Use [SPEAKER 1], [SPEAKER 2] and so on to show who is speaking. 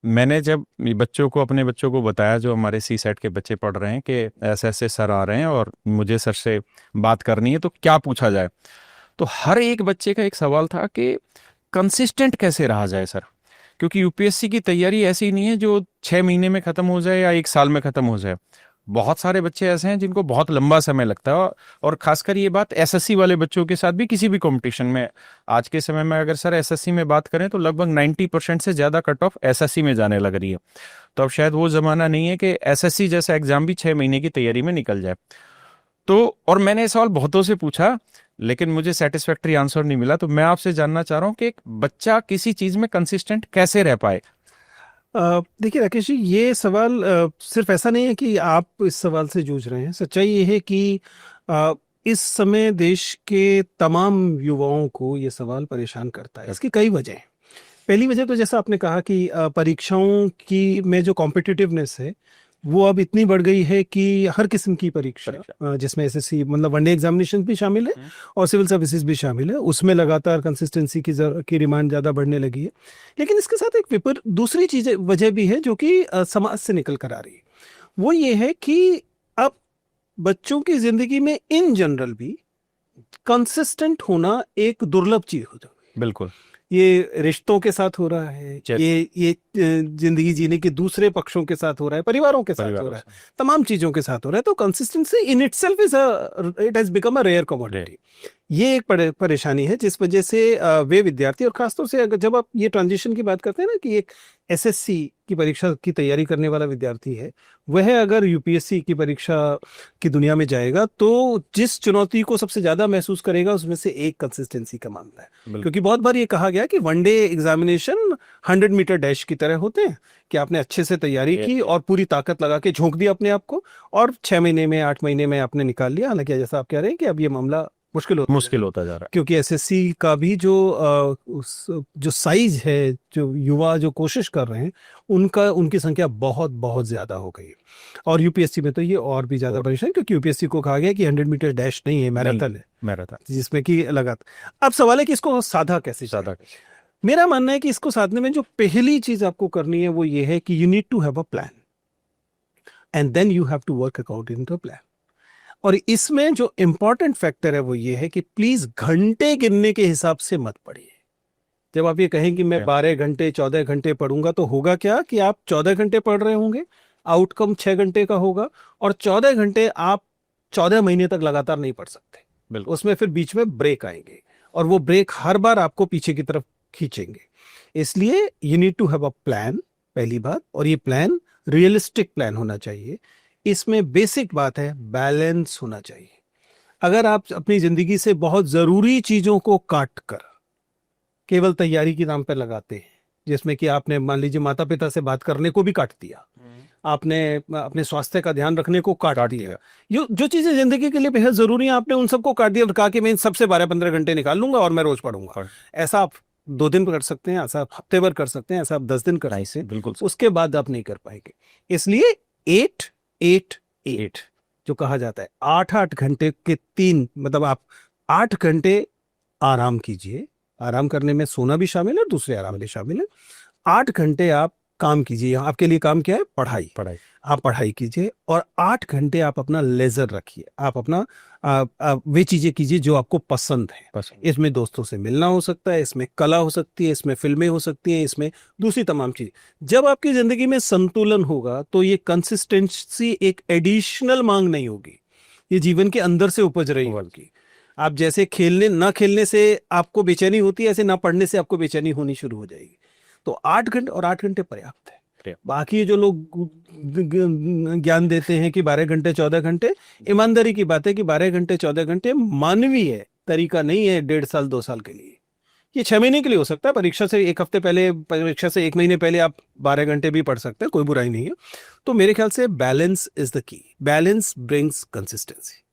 [SPEAKER 1] मैंने जब ये बच्चों को अपने बच्चों को बताया, जो हमारे सी सेट के बच्चे पढ़ रहे हैं, कि ऐसे ऐसे सर आ रहे हैं और मुझे सर से बात करनी है, तो क्या पूछा जाए, तो हर एक बच्चे का एक सवाल था कि कंसिस्टेंट कैसे रहा जाए सर। क्योंकि यूपीएससी की तैयारी ऐसी नहीं है जो 6 महीने में खत्म हो जाए या 1 साल में खत्म हो जाए। बहुत सारे बच्चे ऐसे हैं जिनको बहुत लंबा समय लगता है। और खासकर ये बात एसएससी वाले बच्चों के साथ भी, किसी भी कंपटीशन में आज के समय में अगर सर एसएससी में बात करें तो लगभग 90% से ज्यादा कट ऑफ एसएससी में जाने लग रही है। तो अब शायद वो जमाना नहीं है कि एसएससी जैसा एग्जाम भी 6 महीने की तैयारी में निकल जाए। तो और मैंने ये सवाल बहुतों से पूछा, लेकिन मुझे सेटिस्फैक्टरी आंसर नहीं मिला। तो मैं आपसे जानना चाह रहा हूँ कि एक बच्चा किसी चीज में कंसिस्टेंट कैसे रह पाए।
[SPEAKER 2] देखिए राकेश जी, ये सवाल सिर्फ ऐसा नहीं है कि आप इस सवाल से जूझ रहे हैं। सच्चाई ये है कि अ, इस समय देश के तमाम युवाओं को ये सवाल परेशान करता है। इसकी कई वजह हैं। पहली वजह तो जैसा आपने कहा कि परीक्षाओं की में जो कॉम्पिटिटिवनेस है वो अब इतनी बढ़ गई है कि हर किस्म की परीक्षा,
[SPEAKER 1] परीक्षा।
[SPEAKER 2] जिसमें एसएससी मतलब वनडे एग्जामिनेशन भी शामिल है
[SPEAKER 1] हम्म।
[SPEAKER 2] और सिविल सर्विसेज भी शामिल है, उसमें लगातार कंसिस्टेंसी की डिमांड ज़्यादा बढ़ने लगी है। लेकिन इसके साथ एक विपर दूसरी चीज़ वजह भी है जो कि समाज से निकल कर आ रही है। वो ये है कि अब बच्चों की जिंदगी में इन जनरल भी कंसिस्टेंट होना एक दुर्लभ चीज हो जाती है।
[SPEAKER 1] बिल्कुल।
[SPEAKER 2] ये रिश्तों के साथ हो रहा है,
[SPEAKER 1] जैसे
[SPEAKER 2] ये जिंदगी जीने के दूसरे पक्षों के साथ हो रहा है, परिवारों के साथ हो
[SPEAKER 1] परिवारों
[SPEAKER 2] रहा है,
[SPEAKER 1] से।
[SPEAKER 2] तमाम चीजों के साथ हो रहा है। तो consistency in itself is it has become a rare
[SPEAKER 1] re-
[SPEAKER 2] commodity. ये एक परेशानी है जिस वजह से वे विद्यार्थी, और खासतौर से अगर जब आप ये ट्रांजिशन की बात करते हैं ना, कि एक एसएससी की परीक्षा की तैयारी करने वाला विद्यार्थी है, वह अगर यूपीएससी की परीक्षा की दुनिया में जाएगा तो जिस चुनौती को सबसे ज्यादा महसूस करेगा उसमें से एक कंसिस्टेंसी का मामला है।
[SPEAKER 1] बिल्कुल।
[SPEAKER 2] क्योंकि बहुत बार ये कहा गया कि वनडे एग्जामिनेशन 100 मीटर डैश की तरह होते हैं, कि आपने अच्छे से तैयारी
[SPEAKER 1] ये
[SPEAKER 2] की और पूरी ताकत लगा के झोंक दिया अपने आप को, और 6 महीने में 8 महीने में आपने निकाल लिया। हालांकि जैसा आप कह रहे हैं कि अब ये मामला मुश्किल होता जा
[SPEAKER 1] मुश्किल
[SPEAKER 2] रहा है,
[SPEAKER 1] होता जा रहा
[SPEAKER 2] क्योंकि एसएससी का भी जो साइज है, जो युवा जो कोशिश कर रहे हैं, उनका उनकी संख्या बहुत बहुत ज्यादा हो गई है। और यूपीएससी में तो ये और भी
[SPEAKER 1] है।
[SPEAKER 2] ज्यादा
[SPEAKER 1] और
[SPEAKER 2] परेशान, क्योंकि यूपीएससी को कहा गया कि 100 मीटर डैश नहीं है,
[SPEAKER 1] नहीं,
[SPEAKER 2] मैराथन है,
[SPEAKER 1] मैराथन।
[SPEAKER 2] जिसमें कि लगातार। अब सवाल है कि इसको साधा कैसे जाए।
[SPEAKER 1] ज्यादा।
[SPEAKER 2] मेरा मानना है कि इसको साधने में जो पहली चीज आपको करनी है वो ये है कि you need to have a plan, and then you have to work according to plan. और इसमें जो इंपॉर्टेंट फैक्टर है वो ये है कि प्लीज घंटे गिनने के हिसाब से मत पढ़िए। जब आप ये कहें कि मैं 12 घंटे 14 घंटे पढ़ूंगा, तो होगा क्या कि आप 14 घंटे पढ़ रहे होंगे, आउटकम 6 घंटे का होगा, और 14 घंटे आप 14 महीने तक लगातार नहीं पढ़ सकते।
[SPEAKER 1] बिल्कुल।
[SPEAKER 2] उसमें फिर बीच में ब्रेक आएंगे, और वो ब्रेक हर बार आपको पीछे की तरफ खींचेंगे। इसलिए you need to have a plan, पहली बात। और ये प्लान रियलिस्टिक प्लान होना चाहिए। इसमें बेसिक बात है, बैलेंस होना चाहिए। अगर आप अपनी जिंदगी से बहुत जरूरी चीजों को काट कर केवल तैयारी के नाम पर लगाते हैं, जिसमें कि आपने मान लीजिए माता पिता से बात करने को भी काट दिया, आपने अपने स्वास्थ्य का ध्यान रखने को काट
[SPEAKER 1] काट
[SPEAKER 2] दिया,
[SPEAKER 1] दिया।
[SPEAKER 2] जो जो चीजें जिंदगी के लिए बेहद जरूरी हैं आपने उन सबको काट दिया और कहा कि मैं इन सबसे 12-15 घंटे निकाल लूंगा और मैं रोज पढ़ूंगा।
[SPEAKER 1] और
[SPEAKER 2] ऐसा आप 2 दिन कर सकते हैं, ऐसा आप हफ्ते भर कर सकते हैं, ऐसा आप 10 दिन कर
[SPEAKER 1] नाइस,
[SPEAKER 2] सकते हैं।
[SPEAKER 1] बिल्कुल।
[SPEAKER 2] उसके बाद आप नहीं कर पाएंगे। इसलिए 8-8-8
[SPEAKER 1] एट।
[SPEAKER 2] जो कहा जाता है, 8-8 घंटे के तीन, मतलब आप 8 घंटे आराम कीजिए। आराम करने में सोना भी शामिल है, दूसरे आराम भी शामिल है। 8 घंटे आप काम कीजिए। आपके लिए काम क्या है? पढ़ाई।
[SPEAKER 1] पढ़ाई।
[SPEAKER 2] आप पढ़ाई कीजिए, और 8 घंटे आप अपना लेजर रखिए। आप अपना वे चीजें कीजिए जो आपको पसंद है।
[SPEAKER 1] पसंद।
[SPEAKER 2] इसमें दोस्तों से मिलना हो सकता है, इसमें कला हो सकती है, इसमें फिल्में हो सकती हैं, इसमें दूसरी तमाम चीज। जब आपकी जिंदगी में संतुलन होगा तो ये कंसिस्टेंसी एक एडिशनल मांग नहीं होगी, ये जीवन के अंदर से उपज रही
[SPEAKER 1] वो
[SPEAKER 2] होगी। आप जैसे खेलने ना खेलने से आपको बेचैनी होती है, ऐसे ना पढ़ने से आपको बेचैनी होनी शुरू हो जाएगी। तो 8 घंटे, और 8 घंटे पर्याप्त है।
[SPEAKER 1] बढ़िया।
[SPEAKER 2] बाकी जो लोग ज्ञान देते हैं कि 12 घंटे 14 घंटे, ईमानदारी की बात है कि 12 घंटे 14 घंटे मानवीय तरीका नहीं है 1.5 साल 2 साल के लिए। ये 6 महीने के लिए हो सकता है, परीक्षा से एक हफ्ते पहले, परीक्षा से 1 महीने पहले आप 12 घंटे भी पढ़ सकते हैं, कोई बुराई नहीं है। तो मेरे ख्याल से balance is the key. Balance brings consistency.